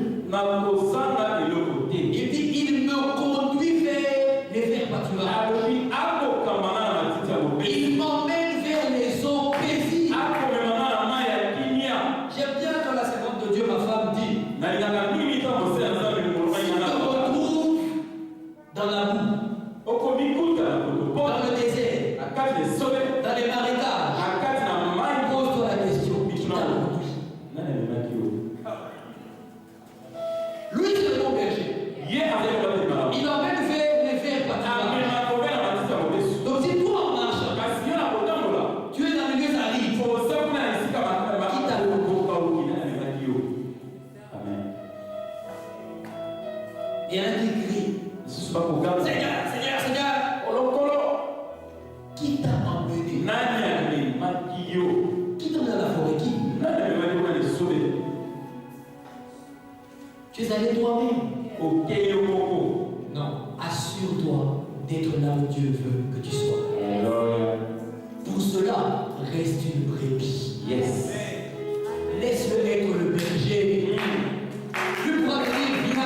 Il dit, il me conduit vers les verts pâturages. Il m'emmène vers les eaux paisibles. J'aime bien quand la servante de Dieu, ma femme, dit, si tu te retrouves dans la boue, dans le désert, dans les marécages, pose-toi la question, qui t'a conduit? Lui, c'est le bon berger. Il emmène vers les verts pâturages. Donc si toi en marche, tu es dans le lieu aride, qui t'a conduit? Amen. Et un qui crie, Seigneur, Seigneur, Seigneur, qui t'a emmené? Qui t'a emmené dans la forêt? Qui? Tu es allé toi-même? Non, assure-toi d'être là où Dieu veut que tu sois. Pour cela, reste une brebis. Yes. Laisse-le être le berger. Tu pourras dire, viens.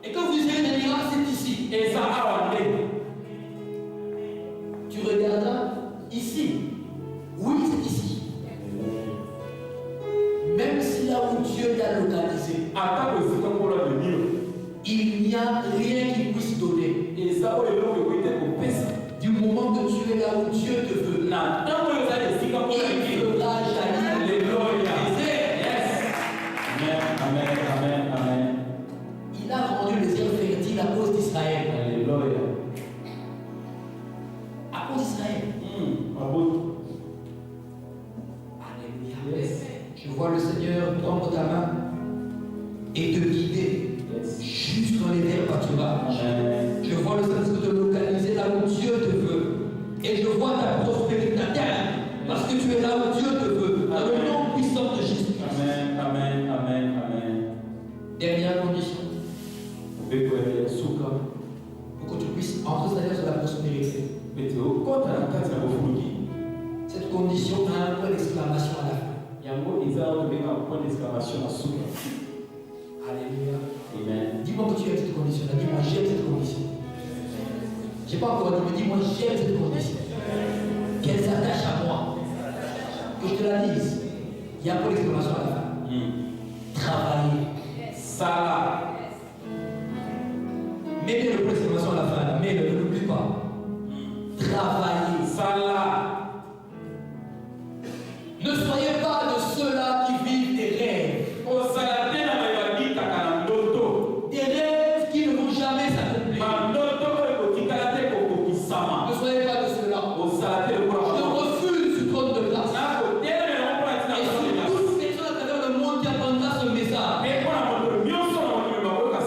Et quand vous irez dans l'Irak, c'est ici. Tu regarderas ici. Oui, c'est ici. Même si là où Dieu l'a localisé, il n'y a rien qui puisse donner. Du moment que tu es là où Dieu te veut, il fera jaillir les gloires. Amen, amen, amen. Il a rendu les terres fertiles à cause d'Israël. À cause d'Israël. Alléluia. Je vois le Seigneur prendre ta main vois ta prospérité, ta terre, parce que tu es là où Dieu te veut, dans le nom puissant de Jésus. Amen, amen, amen, amen. Dernière condition, Suka. pour que tu puisses entrer c'est-à-dire sur la prospérité. Cette condition a un point d'exclamation à la fin. Alléluia. Amen. Dis-moi que tu aimes cette condition. Dis-moi, j'aime cette condition. Je n'ai pas encore dit, mais dis-moi, j'aime cette condition. Qu'elle s'attache à moi. Que je te la dise. Il y a un point d'exclamation à la fin. Travailler. Salah. Mets bien le point d'exclamation à la fin. Mais ne l'oublie pas. Travailler. Salah. Ne soyez pas de ceux-là qui vivent des rêves. Des rêves qui ne vont jamais s'accomplir. Ne soyez pas de ceux-là. Je refuse ce trône de grâce. Et sur toute personne à travers le monde qui entendra ce message,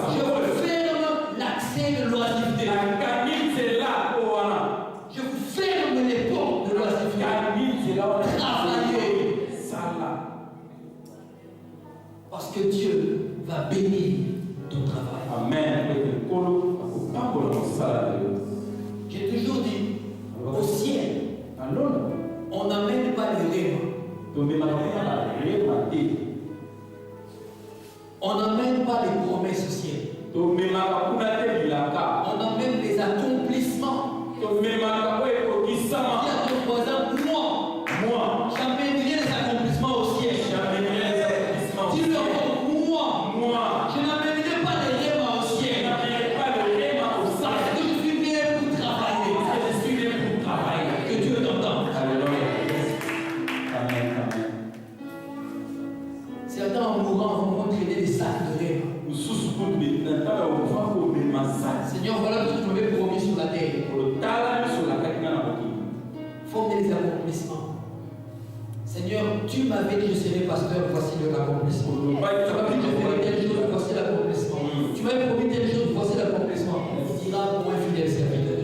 je ferme l'accès de l'oisiveté. Je vous ferme les portes de l'oisiveté. Travaillez. Parce que Dieu va bénir ton travail. Amen. J'ai toujours dit, au ciel, on n'amène pas les rêves. On n'amène pas les promesses au ciel. On amène les accomplissements. Dis à ton voisin, moi, j'amènerai les accomplissements au ciel. Dis-le encore, moi, je n'amènerai pas les rêves au ciel. Parce que je suis venu pour travailler. Que Dieu t'entende. Certains en mourant vont entraîner des sacs de rêves. Seigneur, voilà tout ce que tu m'avais promis sur la terre. Former les accomplissements. Seigneur, tu m'avais dit je serai pasteur, voici l'accomplissement. Tu m'avais dit je ferai telle chose, voici l'accomplissement. Tu m'avais promis telle chose, voici l'accomplissement. Il dira pour un fidèle serviteur.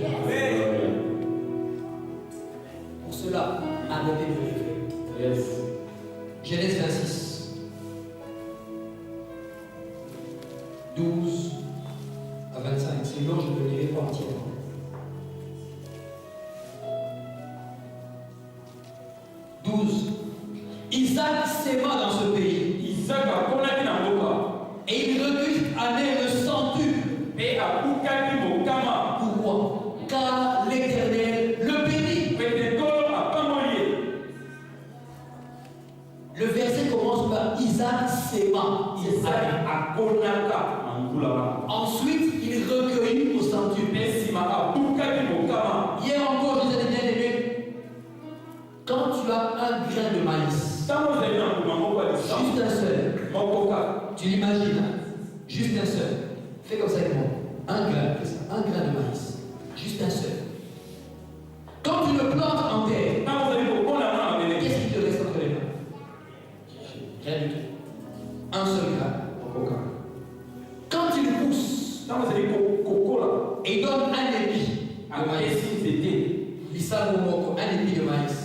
Pour cela, arrêtez de rêver. Genèse 26. 12 à 25. Sinon, je ne le lirai pas entièrement. Isaac s'aima dans ce pays. Et il recueillit année le centuple. Pourquoi? Car l'Éternel le bénit. Le verset commence par Isaac s'aima. Ensuite, il recueillit au centuple. Hier encore, je disais, bien-aimé, quand tu as un grain de maïs, juste un seul, tu l'imagines, juste un seul, fais comme ça avec moi, un grain de maïs, juste un seul. Quand tu le plantes en terre, qu'est-ce qui te reste entre les mains? Rien du tout. Un seul grain. Quand il pousse, et il donne un épi de maïs, un épi de maïs,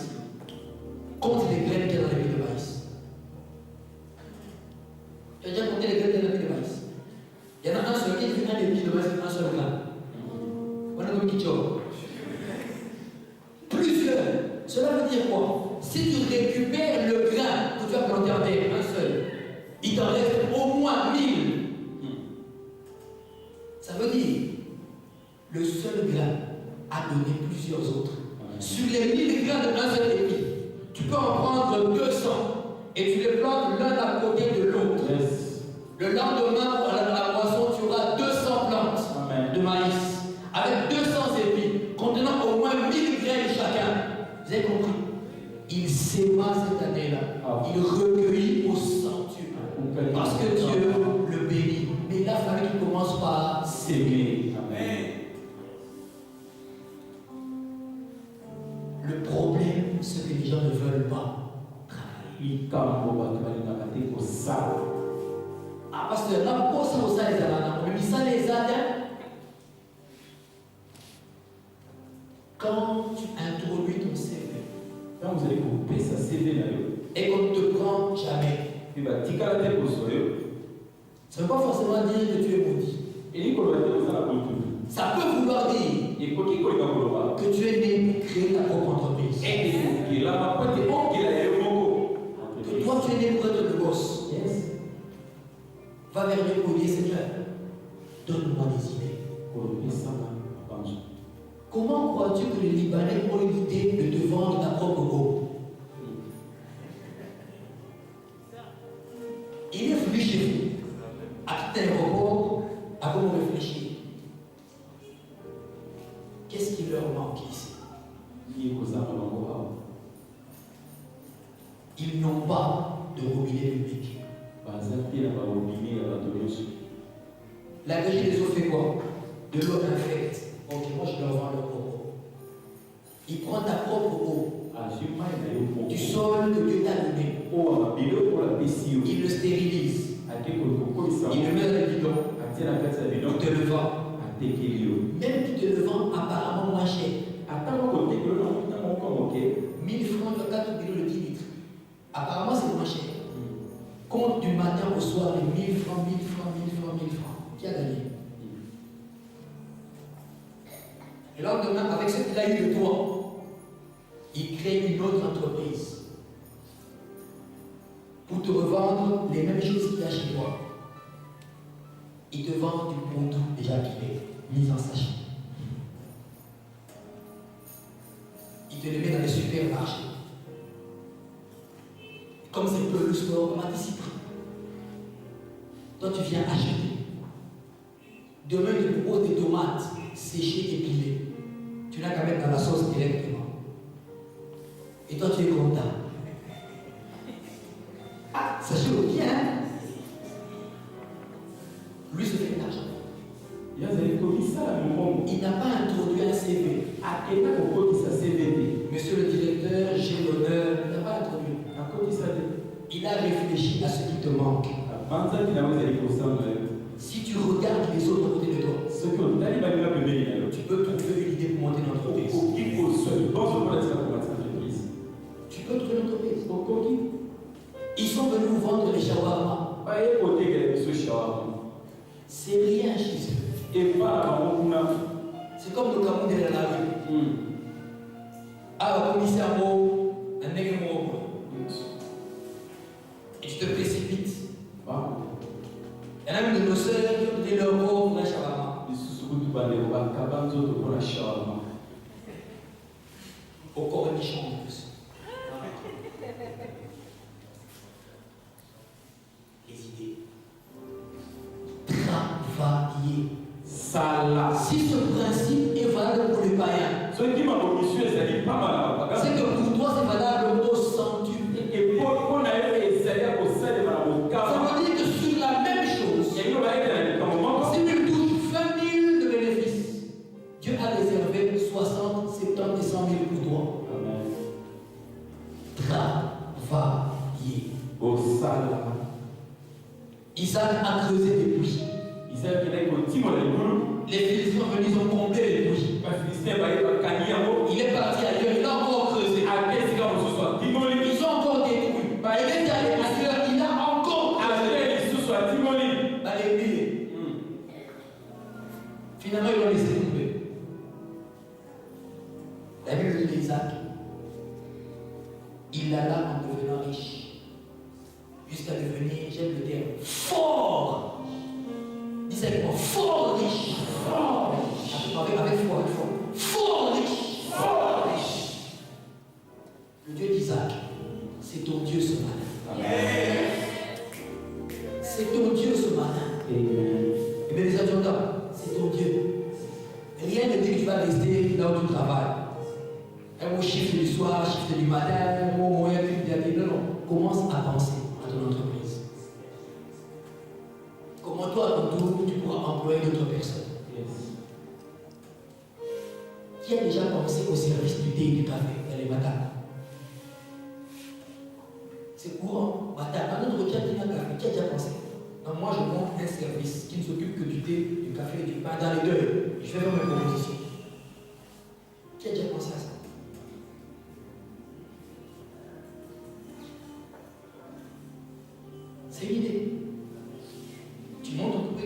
compte les graines qu'il y a dans l'épi de maïs. Tu as déjà compté les graines dans l'épi de maïs? Il y en a un seul qui fait un épi de maïs, un seul grain. On a comme qui choque. Plusieurs. Cela veut dire quoi? Si tu récupères le grain que tu as planté en terre, un seul, il t'en reste au moins 1000. Ça veut dire le seul grain a donné plusieurs autres. Sur les 1000 grains d'un seul épi, tu peux en prendre 200 et tu les plantes l'un à côté de l'autre. Le lendemain, pour la moisson, tu auras 200 plantes de maïs avec 200 épis contenant au moins 1000 graines chacun. Vous avez compris? Il s'aima cette année-là. Il recueillit au centuple. Parce que Dieu le bénit. Mais il a fallu qu'il commence par s'aimer. Le problème, c'est que les gens ne veulent pas travailler. Ah, parce que là, pour ça, vous savez, ça les a. Quand tu introduis ton Quand vous allez couper sa CV, et qu'on ne te prend jamais. il va tirer la tête au sol. Ça ne veut pas forcément dire que tu es maudit. Et il va dire ça. Ça peut vouloir dire que tu es né pour créer ta propre entreprise. Que toi tu es né pour être le boss. Yes. Va vers Dieu pour dire Seigneur, donne-moi des idées. Comment crois-tu que les Libanais ont eu l'idée de te vendre ta propre eau? Il est venu chez vous, à tout un repos, à comment réfléchir. Qu'est-ce qui leur manque ici? Ils n'ont pas de robinet public. La régie des eaux fait quoi? De l'eau infecte. Ok, moi je leur vends leur propre eau. Il prend ta propre eau du sol que Dieu t'a donné. Il le stérilise. Il le met dans le bidon. Il te le vend. Même qu'il te le vend apparemment moins cher. 1000 francs, 4 kilos de 10 litres. Apparemment c'est moins cher. Compte du matin au soir les 1000 francs, 1000 francs, 1000 francs, 1000 francs. Qui a gagné? Et le lendemain, avec ce qu'il a eu de toi, il crée une autre entreprise pour te revendre les mêmes choses qu'il y a chez toi. Il te vend du poudre déjà mis en sachet. Il te le met dans les supermarchés. Comme c'est peu le sport, on anticipe. Toi, tu viens acheter. Demain, il te propose des tomates séchées et pilées. Tu n'as qu'à mettre dans la sauce directement. Et toi, tu es content. Ah, sachez aussi, hein? Lui se fait de l'argent. Il n'a pas introduit un CV. Monsieur le directeur, j'ai l'honneur. Il n'a pas introduit. Il a réfléchi à ce qui te manque. Si tu regardes les autres à côté de toi, tu peux trouver une idée pour monter une entreprise. Tu peux trouver une entreprise. Ils sont venus vous vendre les shawarma. C'est rien chez eux. C'est comme le Cameroun derrière la rue. Ah, comme ici à Mo, un nègre mort. Et tu te précipites. Il y en a même de nos soeurs qui ont donné leur mot pour un shawarma. Au cornichon en plus. Les idées. Travailler. Si ce principe est valable pour les païens, c'est que pour toi c'est valable au centuple. Ça veut dire que sur la même chose, si tu touches 20 000 de bénéfices, Dieu a réservé 60, 70 et 100 000 pour toi. Travailler. Isaac a creusé des puits. Les Philistins venus, ils ont comblé les puits. Il est parti ailleurs, il a encore creusé. Ils ont encore détruit. Il est allé ailleurs, il a encore creusé. Finalement, ils l'ont laissé tomber. La Bible d'Isaac, il alla en devenant riche, jusqu'à devenir, j'aime le terme, fort. Dis avec moi, fort riche. Fort riche. Avec foi, fort riche. Fort riche. Le Dieu d'Isaac, c'est ton Dieu ce matin. Amen. C'est ton Dieu ce matin. Amen. Et bien les adjudants, c'est ton Dieu. Rien ne dit que tu vas rester là où tu travailles. Un mot chiffre du soir, chiffre du matin, un mot moyen, non, non. Commence à penser à ton entreprise. Comment toi, à ton tour, tu pourras employer d'autres personnes. Yes. Qui a déjà pensé au service du thé et du café dans les matins? C'est courant. Matin, dans notre café, qui a déjà pensé? Donc moi, je monte un service qui ne s'occupe que du thé, du café et du pain dans les deux. Je vais faire mes propositions. Qui a déjà pensé à ça?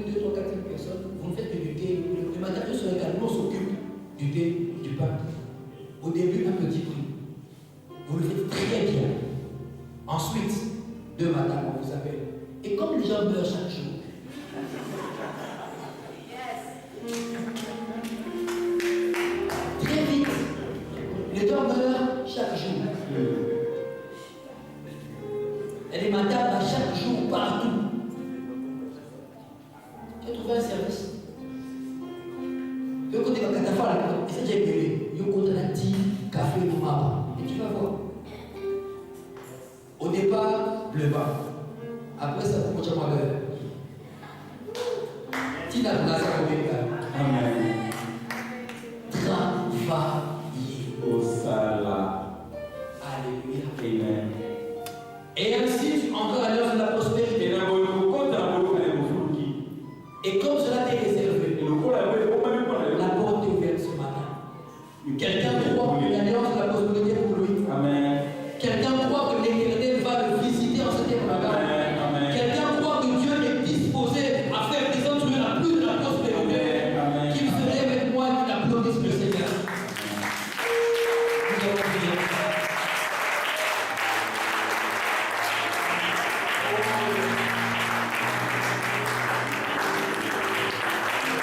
2, 3, 4, 5 personnes, vous ne faites que du thé. Le matin, eux se regardent, nous on s'occupe du thé, du pain. Au début, un petit prix. Vous le faites très bien. Ensuite, 2 matins, on vous appelle. Et comme les gens meurent chaque jour, très vite, les gens meurent chaque jour. Et les madames, chaque jour, partout. Tu as trouvé un service. Le côté de la catafale, et c'est déjà gueulé. Il y a un côté de tea, café, mama. Et tu vas voir. Au départ, le bas. Après, ça vous coûte à l'heure. Tu n'as pas ça pour les gars. Amen.